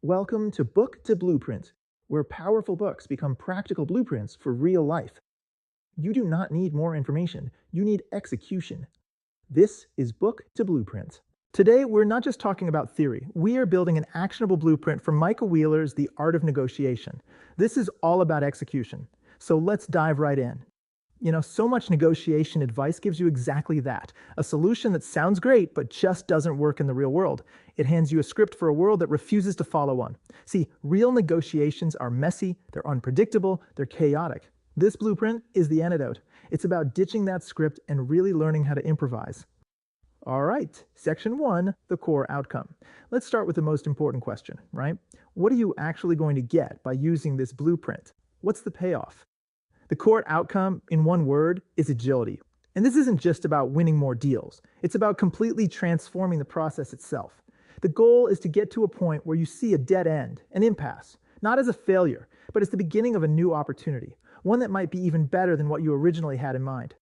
Welcome to Book to Blueprint, where powerful books become practical blueprints for real life. You do not need more information, you need execution. This is Book to Blueprint. Today, we're not just talking about theory, we are building an actionable blueprint from Michael Wheeler's The Art of Negotiation. This is all about execution. So let's dive right in. So much negotiation advice gives you exactly that, a solution that sounds great but just doesn't work in the real world. It hands you a script for a world that refuses to follow one. See, real negotiations are messy, they're unpredictable, they're chaotic. This blueprint is the antidote. It's about ditching that script and really learning how to improvise. All right, section 1, the core outcome. Let's start with the most important question, right? What are you actually going to get by using this blueprint? What's the payoff? The core outcome, in one word, is agility. And this isn't just about winning more deals. It's about completely transforming the process itself. The goal is to get to a point where you see a dead end, an impasse, not as a failure, but as the beginning of a new opportunity, one that might be even better than what you originally had in mind.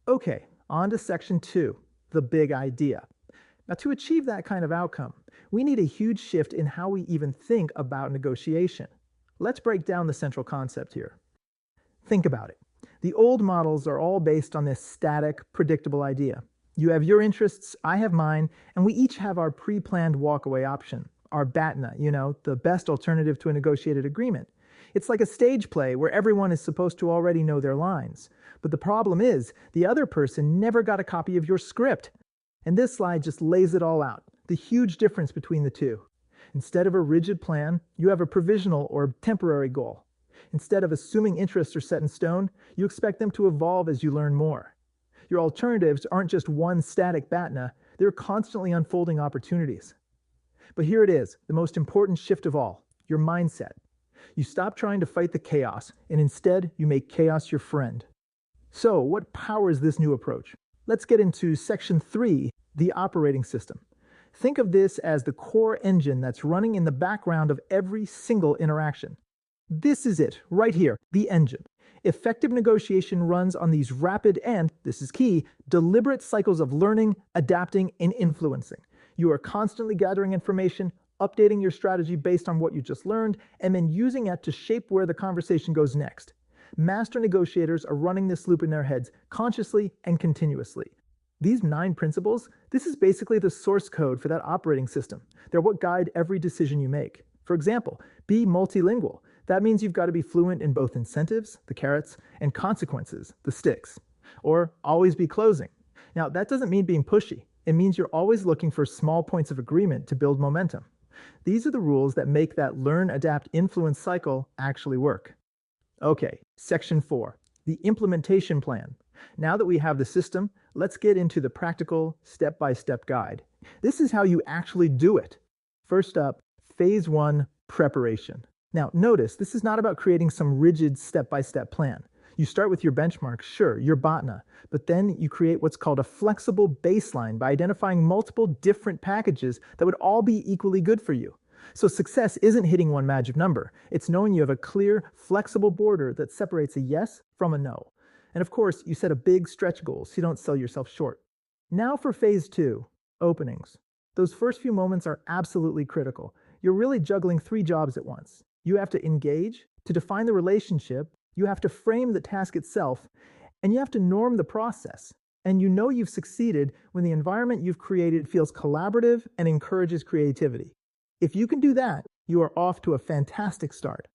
Okay, on to section 2, the big idea. Now, to achieve that kind of outcome, we need a huge shift in how we even think about negotiation. Let's break down the central concept here. Think about it. The old models are all based on this static, predictable idea. You have your interests, I have mine, and we each have our pre-planned walkaway option, our BATNA, the best alternative to a negotiated agreement. It's like a stage play where everyone is supposed to already know their lines. But the problem is, the other person never got a copy of your script. And this slide just lays it all out, the huge difference between the two. Instead of a rigid plan, you have a provisional or temporary goal. Instead of assuming interests are set in stone, you expect them to evolve as you learn more. Your alternatives aren't just one static BATNA, they're constantly unfolding opportunities. But here it is, the most important shift of all, your mindset. You stop trying to fight the chaos, and instead you make chaos your friend. So, what powers this new approach? Let's get into section 3, the operating system. Think of this as the core engine that's running in the background of every single interaction. This is it, right here, the engine. Effective negotiation runs on these rapid and, this is key, deliberate cycles of learning, adapting, and influencing. You are constantly gathering information, updating your strategy based on what you just learned, and then using it to shape where the conversation goes next. Master negotiators are running this loop in their heads, consciously and continuously. These 9 principles, this is basically the source code for that operating system. They're what guide every decision you make. For example, be multilingual. That means you've got to be fluent in both incentives, the carrots, and consequences, the sticks. Or always be closing. Now, that doesn't mean being pushy. It means you're always looking for small points of agreement to build momentum. These are the rules that make that learn, adapt, influence cycle actually work. Okay, section 4, the implementation plan. Now that we have the system, let's get into the practical, step-by-step guide. This is how you actually do it. First up, phase 1, preparation. Now, notice, this is not about creating some rigid step-by-step plan. You start with your benchmark, sure, your BATNA, but then you create what's called a flexible baseline by identifying multiple different packages that would all be equally good for you. So success isn't hitting one magic number. It's knowing you have a clear, flexible border that separates a yes from a no. And of course, you set a big stretch goal so you don't sell yourself short. Now for phase 2, openings. Those first few moments are absolutely critical. You're really juggling 3 jobs at once. You have to engage, to define the relationship, you have to frame the task itself, and you have to norm the process. And you know you've succeeded when the environment you've created feels collaborative and encourages creativity. If you can do that, you are off to a fantastic start.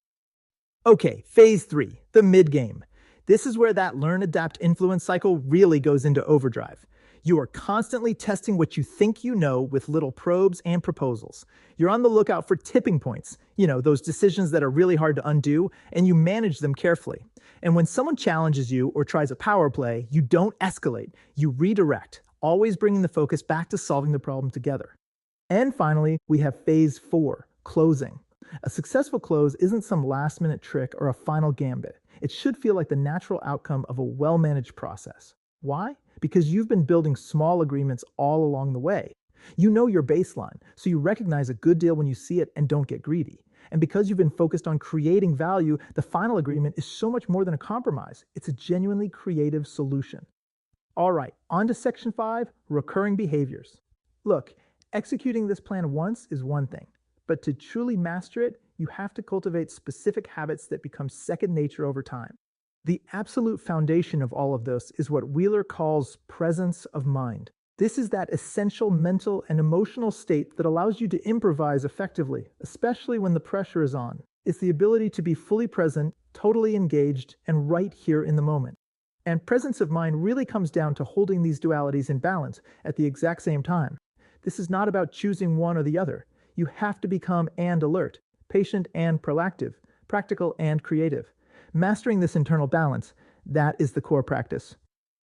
Okay, phase 3, the mid-game. This is where that learn, adapt, influence cycle really goes into overdrive. You are constantly testing what you think you know with little probes and proposals. You're on the lookout for tipping points, those decisions that are really hard to undo, and you manage them carefully. And when someone challenges you or tries a power play, you don't escalate, you redirect, always bringing the focus back to solving the problem together. And finally, we have phase 4, closing. A successful close isn't some last-minute trick or a final gambit. It should feel like the natural outcome of a well-managed process. Why? Because you've been building small agreements all along the way. You know your baseline, so you recognize a good deal when you see it and don't get greedy. And because you've been focused on creating value, the final agreement is so much more than a compromise. It's a genuinely creative solution. All right, on to section 5, recurring behaviors. Look, executing this plan once is one thing, But to truly master it, you have to cultivate specific habits that become second nature over time. The absolute foundation of all of this is what Wheeler calls presence of mind. This is that essential mental and emotional state that allows you to improvise effectively, especially when the pressure is on. It's the ability to be fully present, totally engaged, and right here in the moment. And presence of mind really comes down to holding these dualities in balance at the exact same time. This is not about choosing one or the other. You have to become and alert, patient and proactive, practical and creative. Mastering this internal balance, that is the core practice.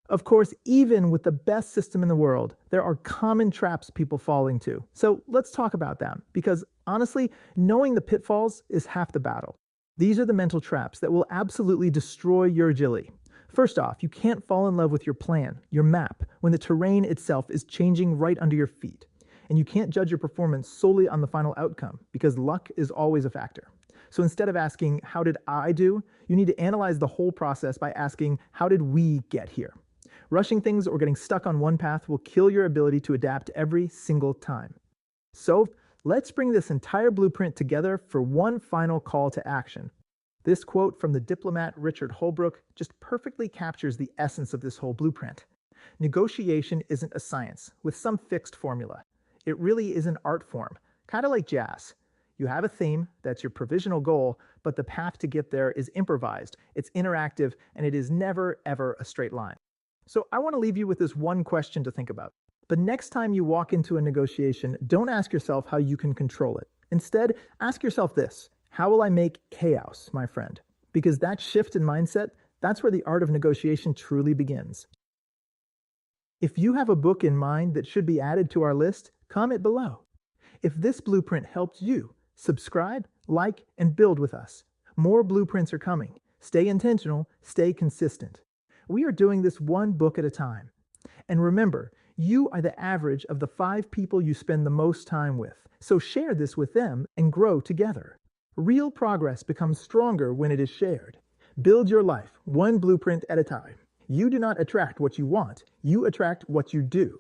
Of course, even with the best system in the world, there are common traps people fall into. So let's talk about them, because honestly, knowing the pitfalls is half the battle. These are the mental traps that will absolutely destroy your agility. First off, you can't fall in love with your plan, your map, when the terrain itself is changing right under your feet. And you can't judge your performance solely on the final outcome, because luck is always a factor. So instead of asking, how did I do? You need to analyze the whole process by asking, how did we get here? Rushing things or getting stuck on one path will kill your ability to adapt every single time. So let's bring this entire blueprint together for one final call to action. This quote from the diplomat Richard Holbrooke just perfectly captures the essence of this whole blueprint. Negotiation isn't a science with some fixed formula. It really is an art form, kind of like jazz. You have a theme, that's your provisional goal, but the path to get there is improvised, it's interactive, and it is never, ever a straight line. So I want to leave you with this one question to think about. The next time you walk into a negotiation, don't ask yourself how you can control it. Instead, ask yourself this: how will I make chaos, my friend? Because that shift in mindset, that's where the art of negotiation truly begins. If you have a book in mind that should be added to our list, comment below. If this blueprint helped you, subscribe, like, and build with us. More blueprints are coming. Stay intentional, stay consistent. We are doing this one book at a time. And remember, you are the average of the 5 people you spend the most time with. So share this with them and grow together. Real progress becomes stronger when it is shared. Build your life one blueprint at a time. You do not attract what you want, you attract what you do.